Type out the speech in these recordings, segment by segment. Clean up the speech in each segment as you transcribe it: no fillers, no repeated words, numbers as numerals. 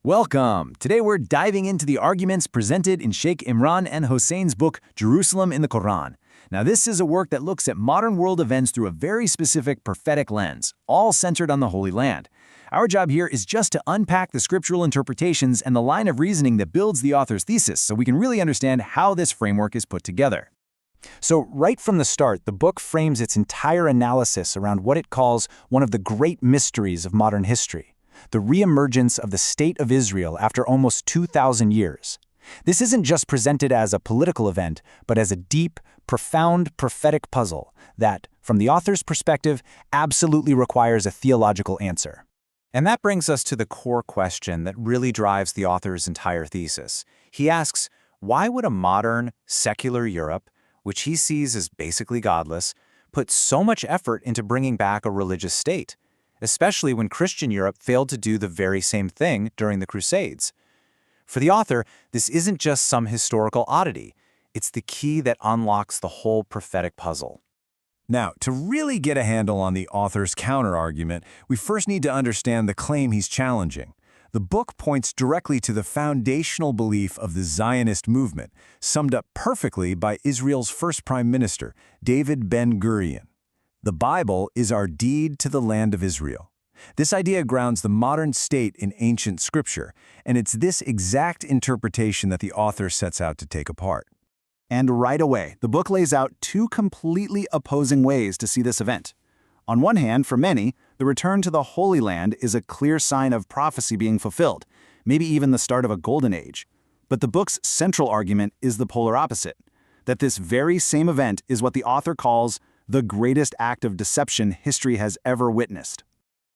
Welcome! Today we're diving into the arguments presented in Sheikh Imran N. Hosein's book, Jerusalem in the Qur'an. Now this is a work that looks at modern world events through a very specific prophetic lens, all centered on the Holy Land. Our job here is just to unpack the scriptural interpretations and the line of reasoning that builds the author's thesis so we can really understand how this framework is put together. So right from the start, the book frames its entire analysis around what it calls one of the great mysteries of modern history: the reemergence of the State of Israel after almost 2,000 years. This isn't just presented as a political event, but as a deep, profound prophetic puzzle that, from the author's perspective, absolutely requires a theological answer. And that brings us to the core question that really drives the author's entire thesis. He asks, why would a modern, secular Europe, which he sees as basically godless, put so much effort into bringing back a religious state, especially when Christian Europe failed to do the very same thing during the Crusades? For the author, this isn't just some historical oddity. It's the key that unlocks the whole prophetic puzzle. Now, to really get a handle on the author's counter-argument, we first need to understand the claim he's challenging. The book points directly to the foundational belief of the Zionist movement, summed up perfectly by Israel's first prime minister, David Ben-Gurion. The Bible is our deed to the land of Israel. This idea grounds the modern state in ancient scripture, and it's this exact interpretation that the author sets out to take apart. And right away, the book lays out two completely opposing ways to see this event. On one hand, for many, the return to the Holy Land is a clear sign of prophecy being fulfilled, maybe even the start of a golden age. But the book's central argument is the polar opposite, that this very same event is what the author calls the greatest act of deception history has ever witnessed.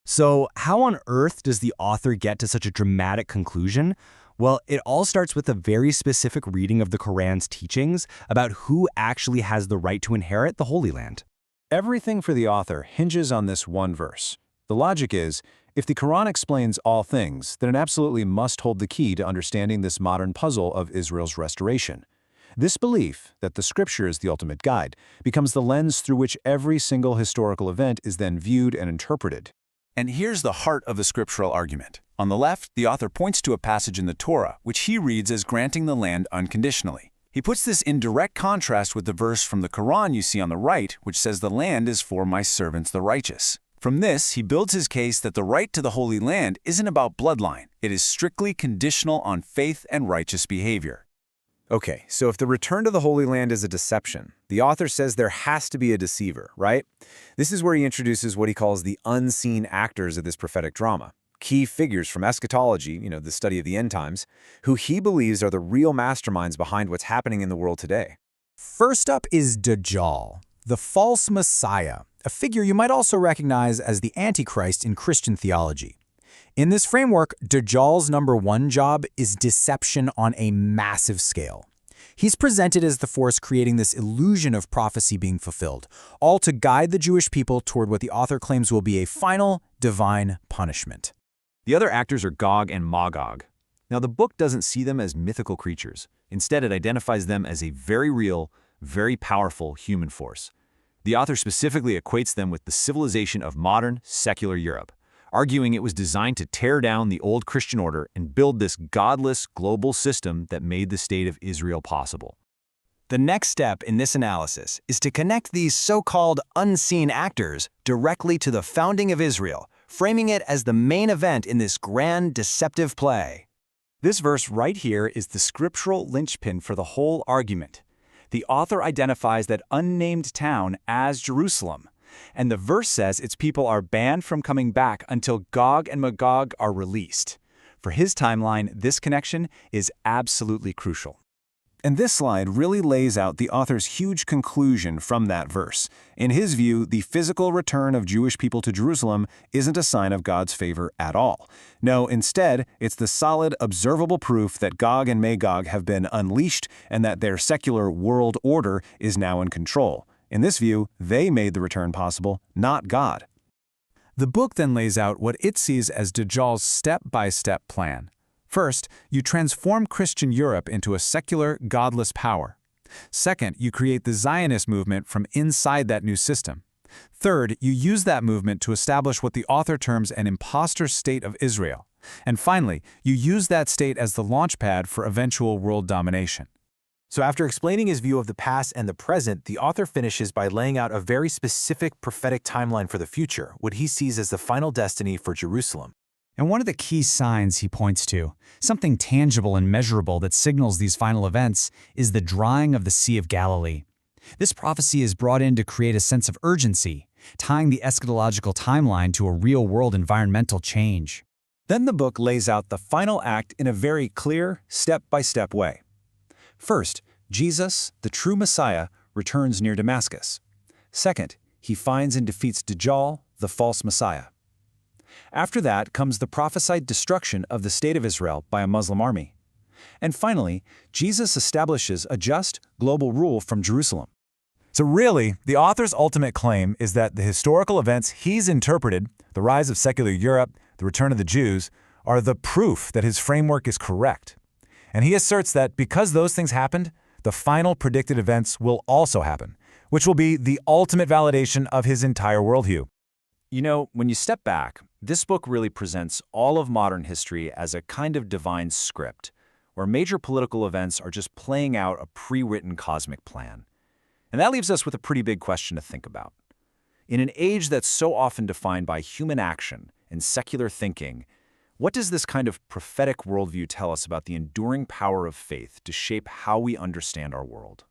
So how on earth does the author get to such a dramatic conclusion? Well, it all starts with a very specific reading of the Qur'an's teachings about who actually has the right to inherit the Holy Land. Everything for the author hinges on this one verse. The logic is, if the Qur'an explains all things, then it absolutely must hold the key to understanding this modern puzzle of Israel's restoration. This belief, that the scripture is the ultimate guide, becomes the lens through which every single historical event is then viewed and interpreted. And here's the heart of the scriptural argument. On the left, the author points to a passage in the Torah, which he reads as granting the land unconditionally. He puts this in direct contrast with the verse from the Qur'an you see on the right, which says the land is for my servants the righteous. From this, he builds his case that the right to the Holy Land isn't about bloodline. It is strictly conditional on faith and righteous behavior. Okay, so if the return to the Holy Land is a deception, the author says there has to be a deceiver, right? This is where he introduces what he calls the unseen actors of this prophetic drama. Key figures from eschatology, the study of the end times, who he believes are the real masterminds behind what's happening in the world today. First up is Dajjal, the false messiah, a figure you might also recognize as the Antichrist in Christian theology. In this framework, Dajjal's number one job is deception on a massive scale. He's presented as the force creating this illusion of prophecy being fulfilled, all to guide the Jewish people toward what the author claims will be a final divine punishment. The other actors are Gog and Magog. Now, the book doesn't see them as mythical creatures. Instead, it identifies them as a very real, very powerful human force. The author specifically equates them with the civilization of modern, secular Europe, arguing it was designed to tear down the old Christian order and build this godless global system that made the state of Israel possible. The next step in this analysis is to connect these so-called unseen actors directly to the founding of Israel, framing it as the main event in this grand deceptive play. This verse right here is the scriptural linchpin for the whole argument. The author identifies that unnamed town as Jerusalem, and the verse says its people are banned from coming back until Gog and Magog are released. For his timeline, this connection is absolutely crucial. And this slide really lays out the author's huge conclusion from that verse. In his view, the physical return of Jewish people to Jerusalem isn't a sign of God's favor at all. No, instead, it's the solid, observable proof that Gog and Magog have been unleashed and that their secular world order is now in control. In this view, they made the return possible, not God. The book then lays out what it sees as Dajjal's step-by-step plan. First, you transform Christian Europe into a secular, godless power. Second, you create the Zionist movement from inside that new system. Third, you use that movement to establish what the author terms an imposter state of Israel. And finally, you use that state as the launchpad for eventual world domination. So after explaining his view of the past and the present, the author finishes by laying out a very specific prophetic timeline for the future, what he sees as the final destiny for Jerusalem. And one of the key signs he points to, something tangible and measurable that signals these final events, is the drying of the Sea of Galilee. This prophecy is brought in to create a sense of urgency, tying the eschatological timeline to a real-world environmental change. Then the book lays out the final act in a very clear, step-by-step way. First, Jesus, the true Messiah, returns near Damascus. Second, he finds and defeats Dajjal, the false Messiah. After that comes the prophesied destruction of the state of Israel by a Muslim army. And finally, Jesus establishes a just, global rule from Jerusalem. So really, the author's ultimate claim is that the historical events he's interpreted, the rise of secular Europe, the return of the Jews, are the proof that his framework is correct. And he asserts that because those things happened, the final predicted events will also happen, which will be the ultimate validation of his entire worldview. You know, when you step back, this book really presents all of modern history as a kind of divine script, where major political events are just playing out a pre-written cosmic plan. And that leaves us with a pretty big question to think about. In an age that's so often defined by human action and secular thinking, what does this kind of prophetic worldview tell us about the enduring power of faith to shape how we understand our world?